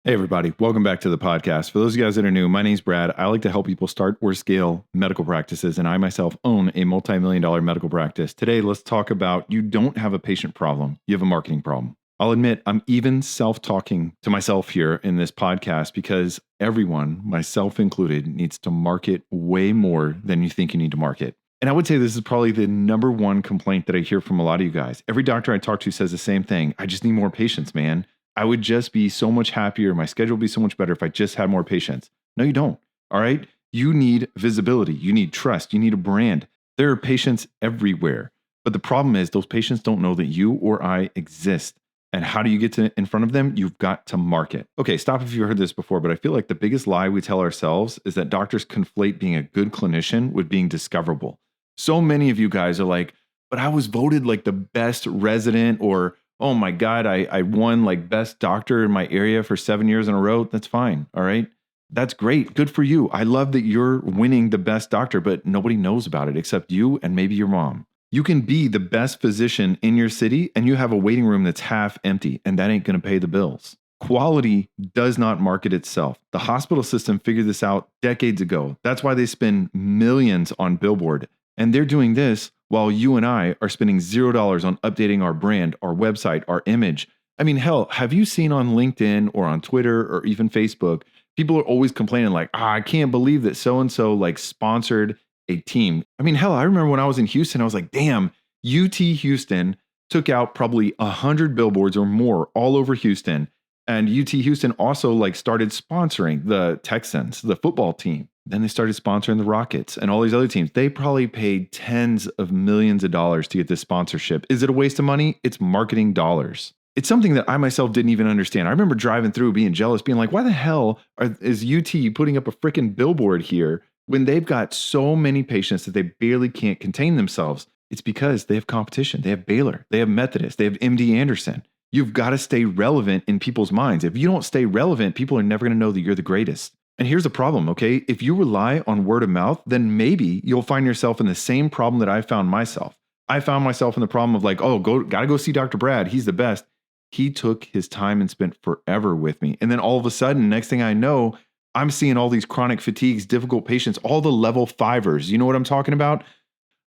Hey, everybody. Welcome back to the podcast. For those of you guys that are new, my name's Brad. I like to help people start or scale medical practices, and I myself own a multi-million-dollar medical practice. Today, let's talk about you don't have a patient problem. You have a marketing problem. I'll admit I'm even self-talking to myself here in this podcast because everyone, myself included, needs to market way more than you think you need to market. And I would say this is probably the number one complaint that I hear from a lot of you guys. Every doctor I talk to says the same thing. I just need more patients, man. I would just be so much happier. My schedule would be so much better if I just had more patients. No, you don't. All right. You need visibility. You need trust. You need a brand. There are patients everywhere. But the problem is those patients don't know that you or I exist. And how do you get in front of them? You've got to market. Okay, stop if you've heard this before, but I feel like the biggest lie we tell ourselves is that doctors conflate being a good clinician with being discoverable. So many of you guys are like, but I was voted like the best resident, or oh my God, I won like best doctor in my area for 7 years in a row. That's fine. All right. That's great. Good for you. I love that you're winning the best doctor, but nobody knows about it except you and maybe your mom. You can be the best physician in your city and you have a waiting room that's half empty, and that ain't going to pay the bills. Quality does not market itself. The hospital system figured this out decades ago. That's why they spend millions on billboard. And they're doing this while you and I are spending $0 on updating our brand, our website, our image. I mean, hell, have you seen on LinkedIn or on Twitter or even Facebook, people are always complaining like, I can't believe that so-and-so like sponsored a team. I mean, hell, I remember when I was in Houston, I was like, damn, UT Houston took out probably 100 billboards or more all over Houston. And UT Houston also like started sponsoring the Texans, the football team. Then they started sponsoring the Rockets and all these other teams. They probably paid tens of millions of dollars to get this sponsorship. Is it a waste of money? It's marketing dollars. It's something that I myself didn't even understand. I remember driving through being jealous, being like, why the hell is UT putting up a freaking billboard here when they've got so many patients that they barely can't contain themselves? It's because they have competition. They have Baylor, they have Methodist, they have MD Anderson. You've got to stay relevant in people's minds. If you don't stay relevant, people are never going to know that you're the greatest. And here's the problem, okay? If you rely on word of mouth, then maybe you'll find yourself in the same problem that I found myself. I found myself in the problem of like, oh, gotta go see Dr. Brad. He's the best. He took his time and spent forever with me. And then all of a sudden, next thing I know, I'm seeing all these chronic fatigues, difficult patients, all the level 5ers. You know what I'm talking about?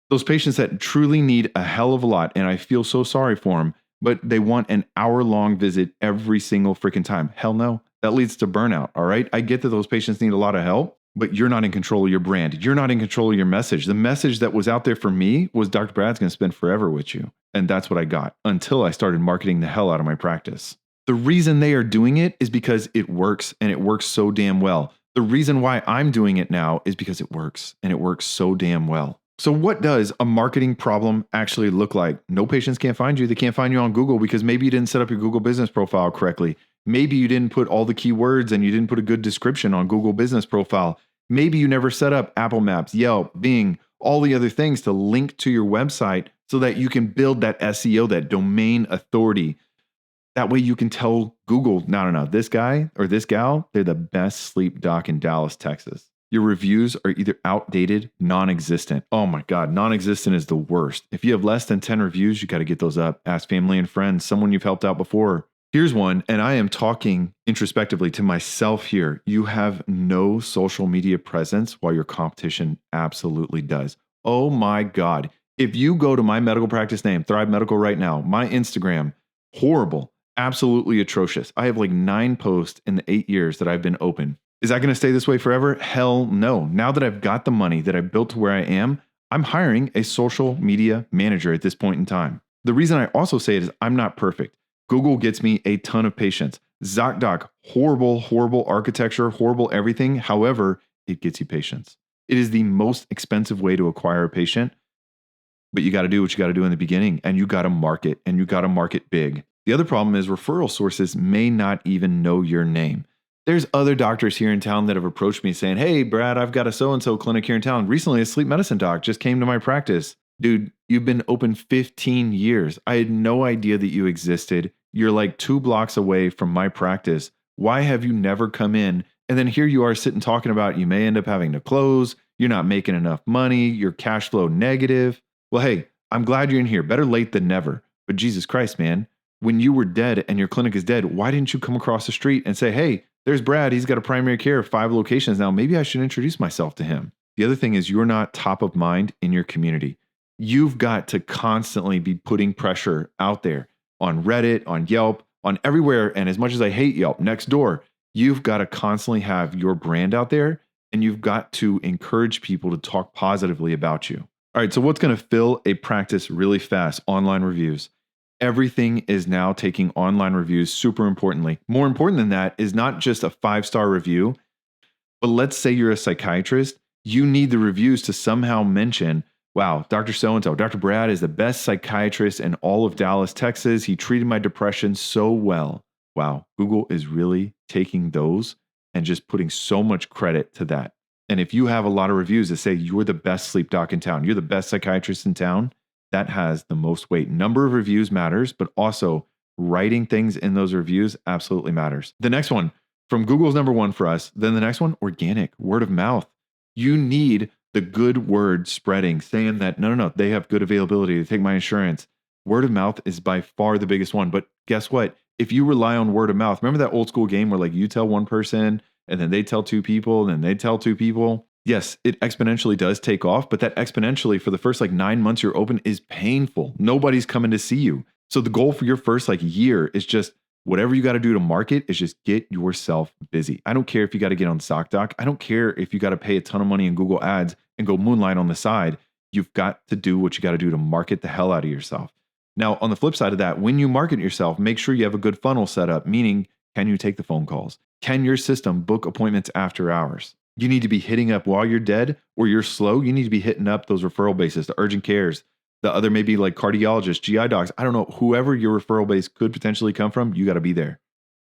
Those patients that truly need a hell of a lot. And I feel so sorry for them, but they want an hour-long visit every single freaking time. Hell no. That leads to burnout, all right? I get that those patients need a lot of help, but you're not in control of your brand. You're not in control of your message. The message that was out there for me was Dr. Brad's going to spend forever with you. And that's what I got until I started marketing the hell out of my practice. The reason they are doing it is because it works, and it works so damn well. The reason why I'm doing it now is because it works, and it works so damn well. So what does a marketing problem actually look like? No patients can't find you. They can't find you on Google because maybe you didn't set up your Google business profile correctly. Maybe you didn't put all the keywords and you didn't put a good description on Google business profile. Maybe you never set up Apple Maps, Yelp, Bing, all the other things to link to your website so that you can build that SEO, that domain authority. That way you can tell Google, no, this guy or this gal, they're the best sleep doc in Dallas, Texas. Your reviews are either outdated, non-existent. Oh my God, non-existent is the worst. If you have less than 10 reviews, you got to get those up. Ask family and friends, someone you've helped out before. Here's one, and I am talking introspectively to myself here. You have no social media presence while your competition absolutely does. Oh my God. If you go to my medical practice name, Thrive Medical right now, my Instagram, horrible, absolutely atrocious. I have like 9 posts in the 8 years that I've been open. Is that going to stay this way forever? Hell no. Now that I've got the money that I've built to where I am, I'm hiring a social media manager at this point in time. The reason I also say it is I'm not perfect. Google gets me a ton of patients. ZocDoc, horrible architecture, horrible everything. However, it gets you patients. It is the most expensive way to acquire a patient, but you got to do what you got to do in the beginning, and you got to market, and you got to market big. The other problem is referral sources may not even know your name. There's other doctors here in town that have approached me saying, hey, Brad, I've got a so-and-so clinic here in town. Recently, a sleep medicine doc just came to my practice. Dude, you've been open 15 years. I had no idea that you existed. You're like 2 blocks away from my practice. Why have you never come in? And then here you are sitting talking about you may end up having to close. You're not making enough money. You're cash flow negative. Well, hey, I'm glad you're in here. Better late than never. But Jesus Christ, man, When you were dead and your clinic is dead, why didn't you come across the street and say, hey, there's Brad. He's got a primary care, 5 locations now. Maybe I should introduce myself to him. The other thing is you're not top of mind in your community. You've got to constantly be putting pressure out there on Reddit, on Yelp, on everywhere. And as much as I hate Yelp, Nextdoor, you've got to constantly have your brand out there, and you've got to encourage people to talk positively about you. All right, so what's going to fill a practice really fast? Online reviews. Everything is now taking online reviews super importantly. More important than that is not just a 5-star review, but let's say you're a psychiatrist. You need the reviews to somehow mention, wow, Dr. So-and-so, Dr. Brad is the best psychiatrist in all of Dallas, Texas. He treated my depression so well. Wow, Google is really taking those and just putting so much credit to that. And if you have a lot of reviews that say you're the best sleep doc in town, you're the best psychiatrist in town, that has the most weight. Number of reviews matters, but also writing things in those reviews absolutely matters. The next one from Google's number 1 for us. Then the next one, organic, word of mouth. You need the good word spreading, saying that, no, they have good availability. They take my insurance. Word of mouth is by far the biggest one. But guess what? If you rely on word of mouth, remember that old school game where like you tell one person and then they tell 2 people, and then they tell 2 people. Yes, it exponentially does take off, but that exponentially for the first like 9 months you're open is painful. Nobody's coming to see you. So the goal for your first like year is just whatever you got to do to market is just get yourself busy. I don't care if you got to get on ZocDoc. I don't care if you got to pay a ton of money in Google Ads and go moonlight on the side. You've got to do what you got to do to market the hell out of yourself. Now, on the flip side of that, when you market yourself, make sure you have a good funnel set up, meaning can you take the phone calls? Can your system book appointments after hours? You need to be hitting up while you're dead or you're slow. You need to be hitting up those referral bases, the urgent cares, the other maybe like cardiologists, GI docs. I don't know, whoever your referral base could potentially come from, you got to be there.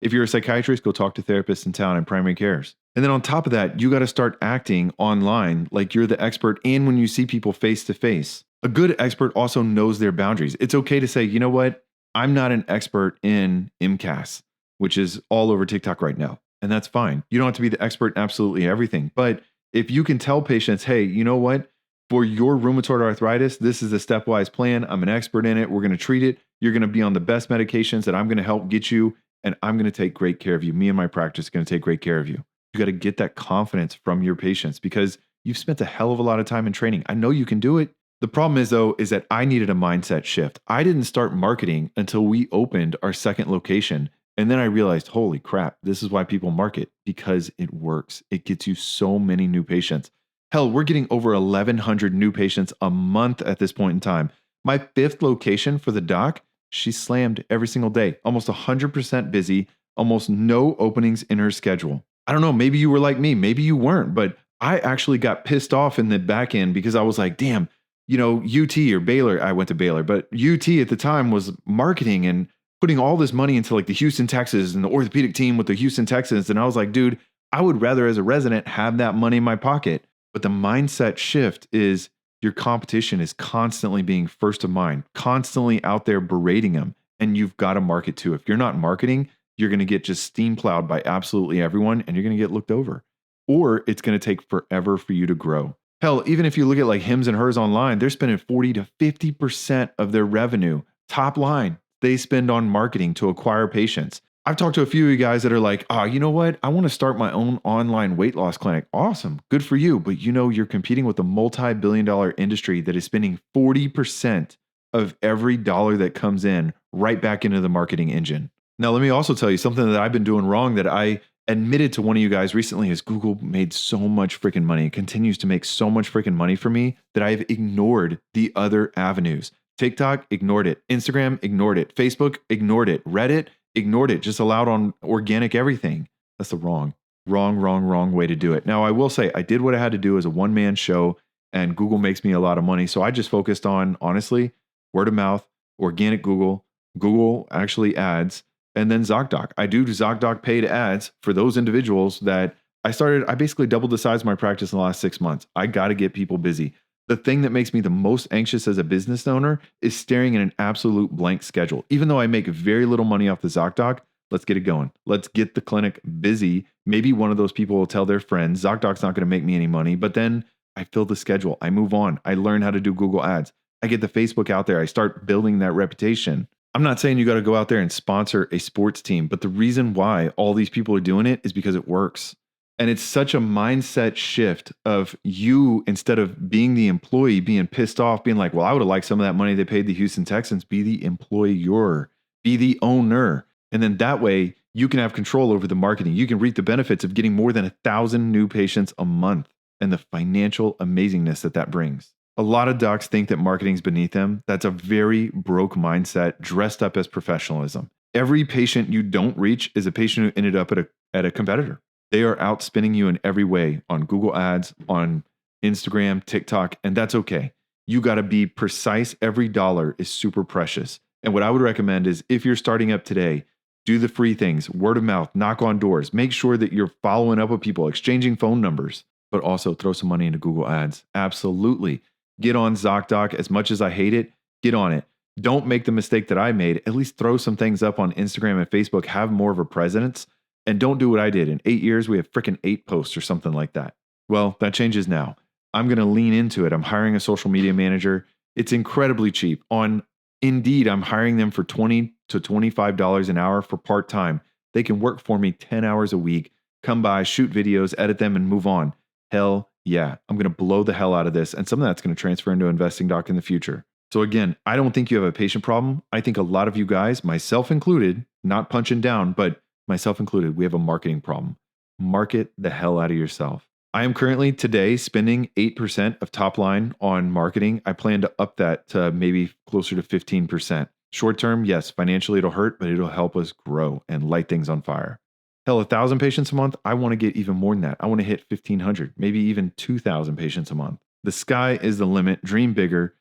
If you're a psychiatrist, go talk to therapists in town and primary cares. And then on top of that, you got to start acting online like you're the expert and when you see people face to face. A good expert also knows their boundaries. It's okay to say, you know what? I'm not an expert in MCAS, which is all over TikTok right now. And that's fine. You don't have to be the expert in absolutely everything. But if you can tell patients, hey, you know what? For your rheumatoid arthritis, this is a stepwise plan. I'm an expert in it. We're going to treat it. You're going to be on the best medications that I'm going to help get you. And I'm going to take great care of you. Me and my practice are going to take great care of you. You got to get that confidence from your patients because you've spent a hell of a lot of time in training. I know you can do it. The problem is, though, is that I needed a mindset shift. I didn't start marketing until we opened our second location. And then I realized, holy crap, this is why people market, because it works. It gets you so many new patients. Hell, we're getting over 1,100 new patients a month at this point in time. My 5th location for the doc, she's slammed every single day, almost 100% busy, almost no openings in her schedule. I don't know, maybe you were like me, maybe you weren't, but I actually got pissed off in the back end because I was like, damn, you know, UT or Baylor, I went to Baylor, but UT at the time was marketing and putting all this money into like the Houston Texans and the orthopedic team with the Houston Texans. And I was like, dude, I would rather as a resident have that money in my pocket. But the mindset shift is your competition is constantly being first of mind, constantly out there berating them. And you've got to market too. If you're not marketing, you're going to get just steam plowed by absolutely everyone and you're going to get looked over. Or it's going to take forever for you to grow. Hell, even if you look at like Hims and Hers online, they're spending 40 to 50% of their revenue, top line, they spend on marketing to acquire patients. I've talked to a few of you guys that are like, you know what? I want to start my own online weight loss clinic. Awesome. Good for you. But you know, you're competing with a multi-billion-dollar industry that is spending 40% of every dollar that comes in right back into the marketing engine. Now, let me also tell you something that I've been doing wrong that I admitted to one of you guys recently is Google made so much freaking money. It continues to make so much freaking money for me that I've ignored the other avenues. TikTok, ignored it. Instagram, ignored it. Facebook, ignored it. Reddit, ignored it. Just allowed on organic everything. That's the wrong way to do it. Now, I will say I did what I had to do as a one-man show and Google makes me a lot of money. So I just focused on, honestly, word of mouth, organic Google actually ads, and then ZocDoc. I do ZocDoc paid ads for those individuals that I basically doubled the size of my practice in the last 6 months. I got to get people busy. The thing that makes me the most anxious as a business owner is staring at an absolute blank schedule. Even though I make very little money off the ZocDoc, let's get it going. Let's get the clinic busy. Maybe one of those people will tell their friends, ZocDoc's not going to make me any money, but then I fill the schedule. I move on. I learn how to do Google ads. I get the Facebook out there. I start building that reputation. I'm not saying you got to go out there and sponsor a sports team, but the reason why all these people are doing it is because it works. And it's such a mindset shift of you, instead of being the employee, being pissed off, being like, well, I would have liked some of that money they paid the Houston Texans, be the employer, be the owner. And then that way you can have control over the marketing. You can reap the benefits of getting more than 1,000 new patients a month and the financial amazingness that brings. A lot of docs think that marketing's beneath them. That's a very broke mindset dressed up as professionalism. Every patient you don't reach is a patient who ended up at a competitor. They are outspinning you in every way on Google Ads, on Instagram, TikTok, and that's okay. You got to be precise. Every dollar is super precious. And what I would recommend is, if you're starting up today, do the free things, word of mouth, knock on doors, make sure that you're following up with people, exchanging phone numbers, but also throw some money into Google Ads. Absolutely. Get on ZocDoc. As much as I hate it, get on it. Don't make the mistake that I made. At least throw some things up on Instagram and Facebook. Have more of a presence. And don't do what I did. In 8 years, we have freaking 8 posts or something like that. Well, that changes now. I'm going to lean into it. I'm hiring a social media manager. It's incredibly cheap. On Indeed, I'm hiring them for $20 to $25 an hour for part-time. They can work for me 10 hours a week, come by, shoot videos, edit them, and move on. Hell yeah. I'm going to blow the hell out of this. And some of that's going to transfer into investing doc in the future. So again, I don't think you have a patient problem. I think a lot of you guys, myself included, not punching down, but myself included, we have a marketing problem. Market the hell out of yourself. I am currently today spending 8% of top line on marketing. I plan to up that to maybe closer to 15%. Short term, yes, financially it'll hurt, but it'll help us grow and light things on fire. Hell, 1,000 patients a month, I want to get even more than that. I want to hit 1,500, maybe even 2,000 patients a month. The sky is the limit. Dream bigger.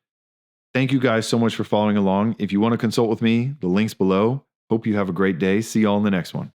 Thank you guys so much for following along. If you want to consult with me, the link's below. Hope you have a great day. See y'all in the next one.